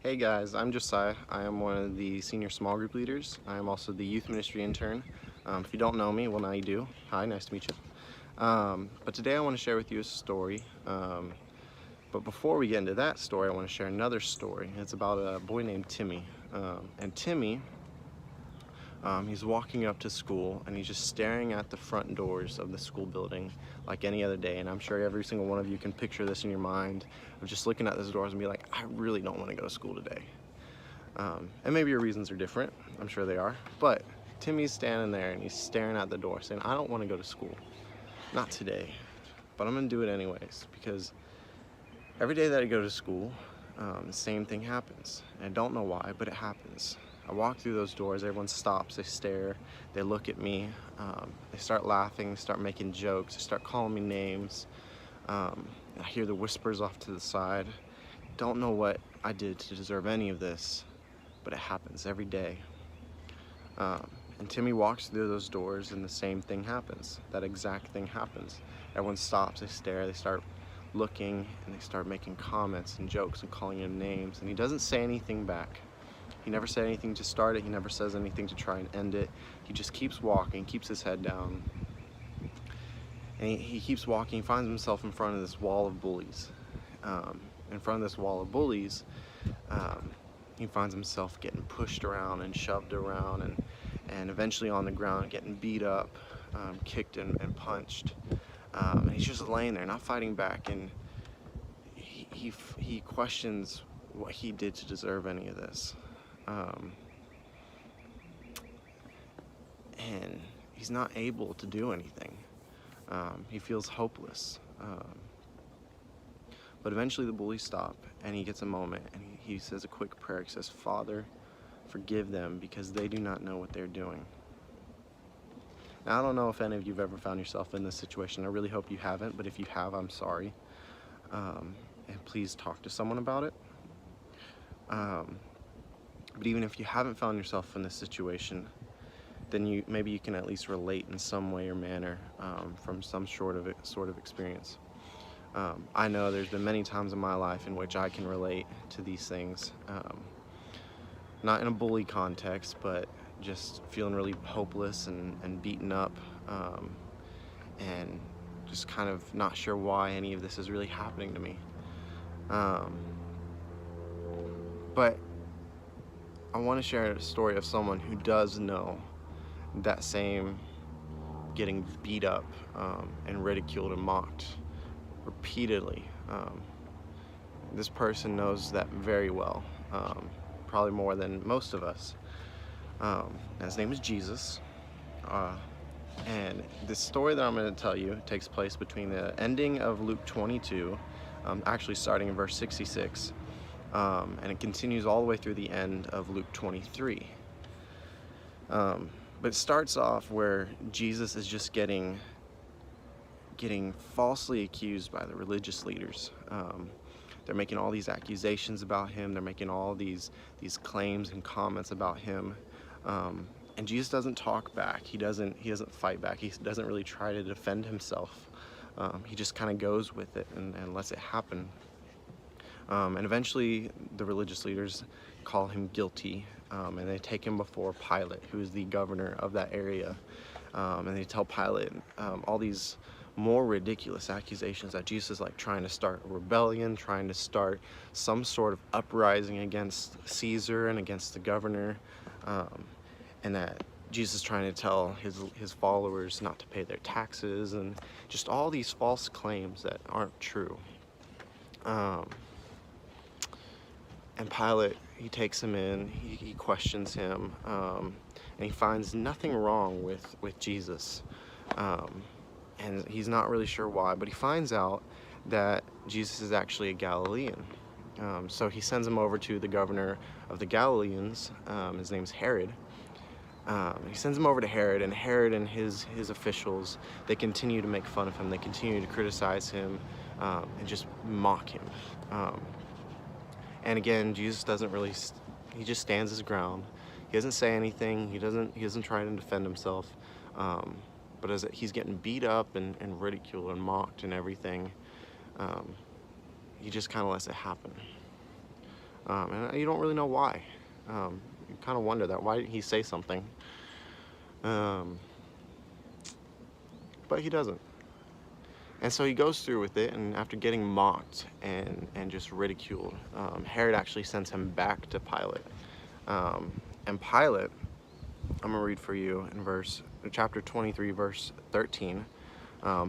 Hey guys, I'm Josiah. I am one of the senior small group leaders. I am also the youth ministry intern. If you don't know me, well now you do. Hi, nice to meet you. But today I want to share with you a story. But before we get into that story, I want to share another story. It's about a boy named Timmy. And Timmy, he's walking up to school and he's just staring at the front doors of the school building like any other day. And I'm sure every single one of you can picture this in your mind of just looking at those doors and be like, I really don't want to go to school today. And maybe your reasons are different, I'm sure they are, but Timmy's standing there and he's staring at the door saying, I don't want to go to school, not today, but I'm gonna do it anyways, because every day that I go to school, the same thing happens. And I don't know why, but it happens. I walk through those doors, everyone stops, they stare, they look at me, they start laughing, they start making jokes, they start calling me names. I hear the whispers off to the side. Don't know what I did to deserve any of this, but it happens every day. And Timmy walks through those doors and the same thing happens. That exact thing happens. Everyone stops, they stare, they start looking, and they start making comments and jokes and calling him names, and he doesn't say anything back. He never said anything to start it, he never says anything to try and end it. He just keeps walking, keeps his head down, and he keeps walking, finds himself in front of this wall of bullies. In front of this wall of bullies, he finds himself getting pushed around and shoved around and eventually on the ground getting beat up, kicked and punched. And he's just laying there, not fighting back, and he questions what he did to deserve any of this. And he's not able to do anything. He feels hopeless. But eventually the bullies stop and he gets a moment and he says a quick prayer. He says, Father, forgive them because they do not know what they're doing. Now, I don't know if any of you have ever found yourself in this situation. I really hope you haven't, but if you have, I'm sorry. And please talk to someone about it. But even if you haven't found yourself in this situation, then maybe you can at least relate in some way or manner from some sort of experience. I know there's been many times in my life in which I can relate to these things, not in a bully context, but just feeling really hopeless and beaten up, and just kind of not sure why any of this is really happening to me. But I want to share a story of someone who does know that same getting beat up and ridiculed and mocked repeatedly. This person knows that very well, probably more than most of us. And his name is Jesus. And the story that I'm going to tell you takes place between the ending of Luke 22, actually starting in verse 66, and it continues all the way through the end of Luke 23. But it starts off where Jesus is just getting falsely accused by the religious leaders. They're making all these accusations about him. They're making all these claims and comments about him. And Jesus doesn't talk back. He doesn't fight back. He doesn't really try to defend himself. He just kind of goes with it and lets it happen. And eventually the religious leaders call him guilty, and they take him before Pilate, who is the governor of that area. And they tell Pilate all these more ridiculous accusations that Jesus is like trying to start a rebellion, trying to start some sort of uprising against Caesar and against the governor, and that Jesus is trying to tell his followers not to pay their taxes, and just all these false claims that aren't true. And Pilate, he takes him in, he questions him, and he finds nothing wrong with Jesus. And he's not really sure why, but he finds out that Jesus is actually a Galilean. So he sends him over to the governor of the Galileans. His name's Herod. He sends him over to Herod, and Herod and his officials, they continue to make fun of him. They continue to criticize him and just mock him. And again, Jesus doesn't really, he just stands his ground. He doesn't say anything. He doesn't try to defend himself. But as he's getting beat up and ridiculed and mocked and everything, he just kind of lets it happen. And you don't really know why. You kind of wonder that. Why didn't he say something? But he doesn't. And so he goes through with it, and after getting mocked and just ridiculed, Herod actually sends him back to Pilate. And Pilate, I'm going to read for you in chapter 23, verse 13.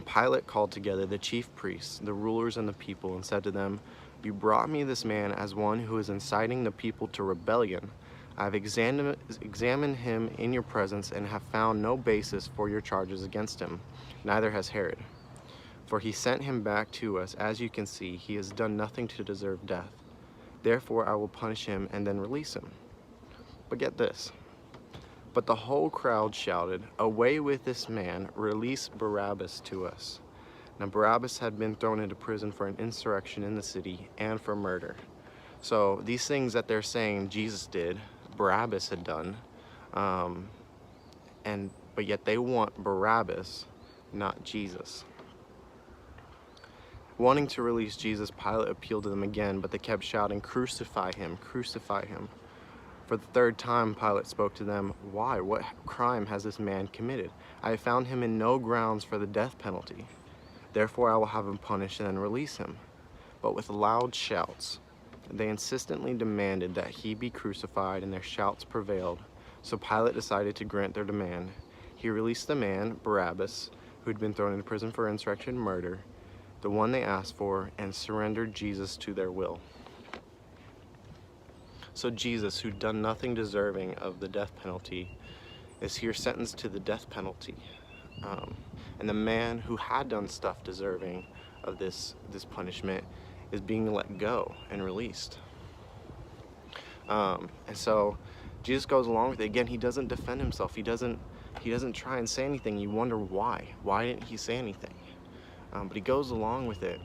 Pilate called together the chief priests, the rulers, and the people, and said to them, "You brought me this man as one who is inciting the people to rebellion. I have examined him in your presence and have found no basis for your charges against him. Neither has Herod. For he sent him back to us. As you can see, he has done nothing to deserve death. Therefore I will punish him and then release him." But get this. But the whole crowd shouted, "Away with this man, release Barabbas to us." Now Barabbas had been thrown into prison for an insurrection in the city and for murder. So these things that they're saying Jesus did, Barabbas had done, but yet they want Barabbas, not Jesus. Wanting to release Jesus, Pilate appealed to them again, but they kept shouting, "Crucify him, crucify him." For the third time, Pilate spoke to them, "Why? What crime has this man committed? I have found him in no grounds for the death penalty. Therefore I will have him punished and then release him." But with loud shouts, they insistently demanded that he be crucified, and their shouts prevailed. So Pilate decided to grant their demand. He released the man, Barabbas, who had been thrown into prison for insurrection and murder, the one they asked for, and surrendered Jesus to their will. So Jesus, who'd done nothing deserving of the death penalty, is here sentenced to the death penalty. And the man who had done stuff deserving of this punishment is being let go and released. And so Jesus goes along with it. Again, he doesn't defend himself. He doesn't try and say anything. You wonder why. Why didn't he say anything? But he goes along with it.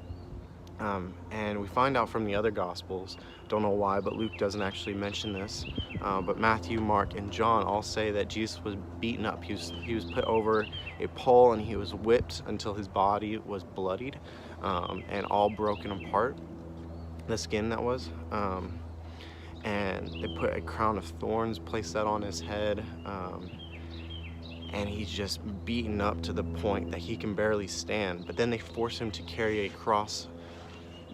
And we find out from the other Gospels, don't know why, but Luke doesn't actually mention this, but Matthew, Mark, and John all say that Jesus was beaten up. He was put over a pole, and he was whipped until his body was bloodied and all broken apart, the skin that was. And they put a crown of thorns, placed that on his head, and he's just beaten up to the point that he can barely stand. But then they force him to carry a cross,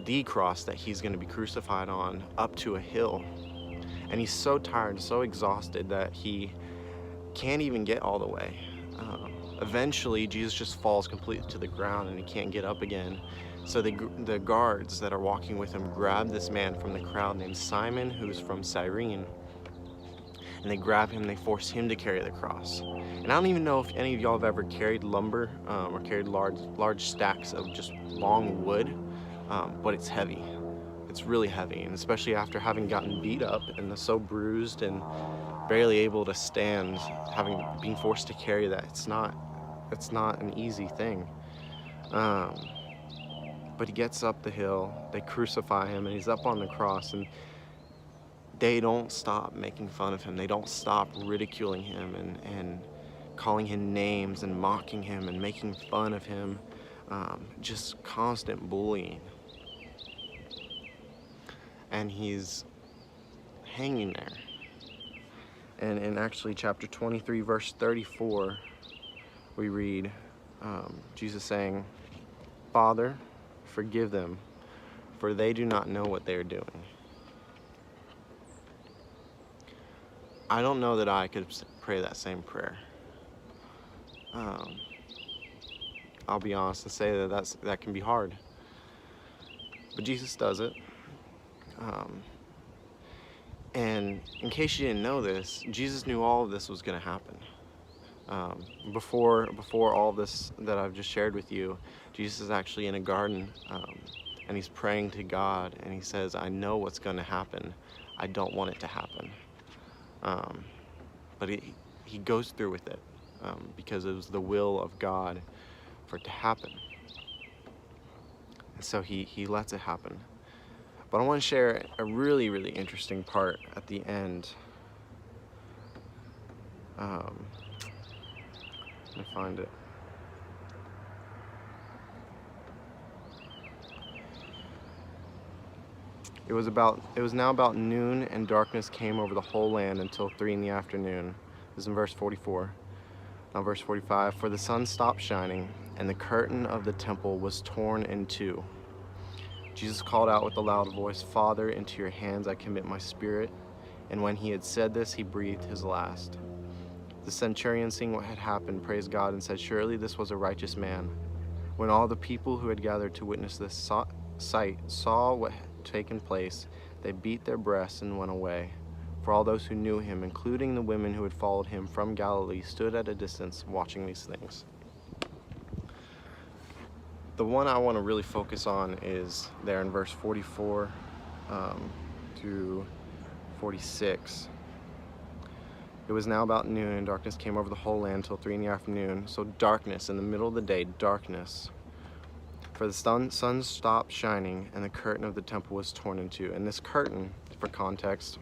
the cross that he's going to be crucified on, up to a hill. And he's so tired, so exhausted that he can't even get all the way. Eventually, Jesus just falls completely to the ground and he can't get up again. So the guards that are walking with him grab this man from the crowd named Simon, who's from Cyrene. And they grab him and they force him to carry the cross. And I don't even know if any of y'all have ever carried lumber or carried large stacks of just long wood. But it's heavy. It's really heavy, and especially after having gotten beat up and so bruised and barely able to stand, being forced to carry that, it's not an easy thing. But he gets up the hill, they crucify him, and he's up on the cross, and they don't stop making fun of him. They don't stop ridiculing him and calling him names and mocking him and making fun of him. Just constant bullying. And he's hanging there. And in actually chapter 23, verse 34, we read Jesus saying, "Father, forgive them, for they do not know what they are doing." I don't know that I could pray that same prayer. I'll be honest and say that can be hard. But Jesus does it. And in case you didn't know this, Jesus knew all of this was going to happen. Before all this that I've just shared with you, Jesus is actually in a garden, and he's praying to God, and he says, "I know what's going to happen. I don't want it to happen." But he goes through with it because it was the will of God for it to happen. And so he lets it happen. But I want to share a really, really interesting part at the end. Let me find it. It was now about noon, and darkness came over the whole land until 3 in the afternoon. This is in verse 44. Now verse 45, for the sun stopped shining, and the curtain of the temple was torn in two. Jesus called out with a loud voice, Father, into your hands I commit my spirit. And when he had said this, he breathed his last. The centurion, seeing what had happened, praised God and said, surely this was a righteous man. When all the people who had gathered to witness this sight saw what had taken place, they beat their breasts and went away. For all those who knew him, including the women who had followed him from Galilee, stood at a distance watching these things. The one I want to really focus on is there in verse 44 through 46. It was now about noon, and darkness came over the whole land till 3 in the afternoon. So darkness, in the middle of the day, darkness. For the sun stopped shining, and the curtain of the temple was torn in two. And this curtain, for context,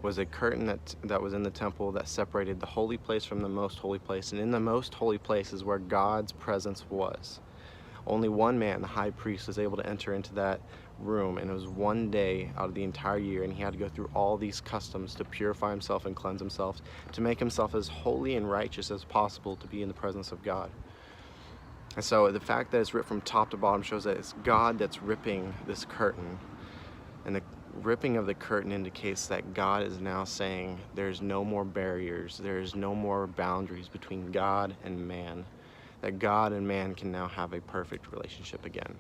was a curtain that was in the temple that separated the holy place from the most holy place. And in the most holy place is where God's presence was. Only one man, the high priest, was able to enter into that room, and it was one day out of the entire year, and he had to go through all these customs to purify himself and cleanse himself, to make himself as holy and righteous as possible to be in the presence of God. And so the fact that it's ripped from top to bottom shows that it's God that's ripping this curtain, and the ripping of the curtain indicates that God is now saying there's no more barriers, there's no more boundaries between God and man, that God and man can now have a perfect relationship again.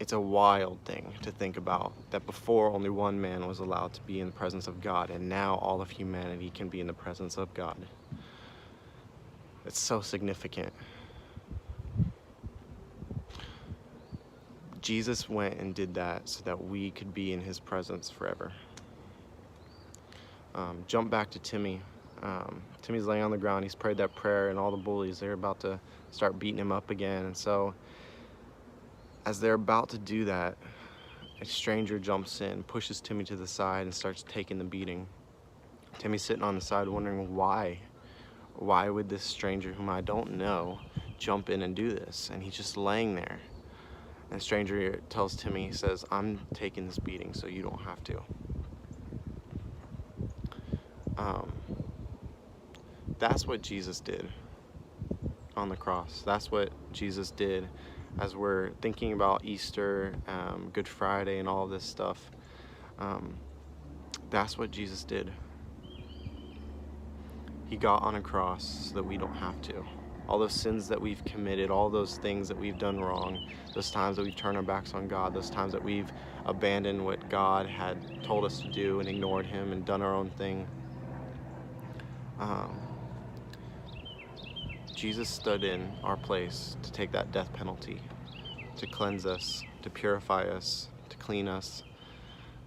It's a wild thing to think about, that before only one man was allowed to be in the presence of God, and now all of humanity can be in the presence of God. It's so significant. Jesus went and did that so that we could be in his presence forever. Jump back to Timmy. Timmy's laying on the ground. He's prayed that prayer, and all the bullies, they're about to start beating him up again. And so as they're about to do that, a stranger jumps in, pushes Timmy to the side, and starts taking the beating. Timmy's sitting on the side wondering why. Why would this stranger, whom I don't know, jump in and do this? And he's just laying there. And the stranger tells Timmy, he says, I'm taking this beating so you don't have to. That's what Jesus did on the cross. That's what Jesus did as we're thinking about Easter, Good Friday, and all this stuff. That's what Jesus did. He got on a cross so that we don't have to. All those sins that we've committed, all those things that we've done wrong, those times that we've turned our backs on God, those times that we've abandoned what God had told us to do and ignored him and done our own thing. Jesus stood in our place to take that death penalty, to cleanse us, to purify us, to clean us,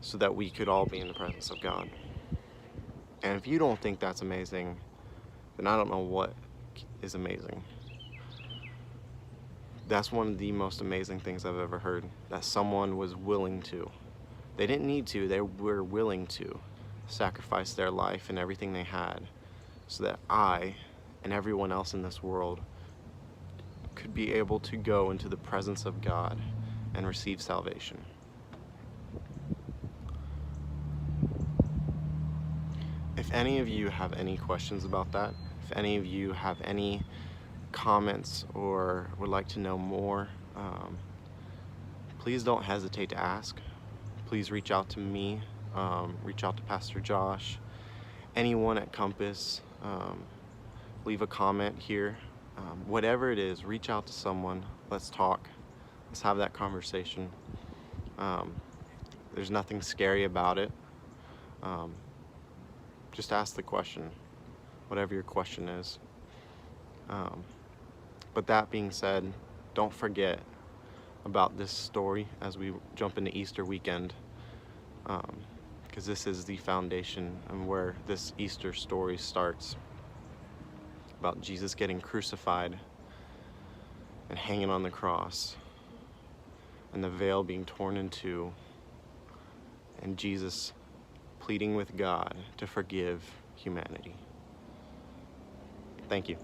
so that we could all be in the presence of God. And if you don't think that's amazing, then I don't know what is amazing. That's one of the most amazing things I've ever heard, that someone was willing to. They didn't need to, they were willing to sacrifice their life and everything they had so that I and everyone else in this world could be able to go into the presence of God and receive salvation. If any of you have any questions about that, if any of you have any comments or would like to know more, please don't hesitate to ask. Please reach out to me, reach out to Pastor Josh, anyone at Compass. Leave a comment here. Whatever it is, reach out to someone. Let's talk. Let's have that conversation. There's nothing scary about it. Just ask the question, whatever your question is. But that being said, don't forget about this story as we jump into Easter weekend, because this is the foundation and where this Easter story starts, about Jesus getting crucified and hanging on the cross, and the veil being torn in two, and Jesus pleading with God to forgive humanity. Thank you.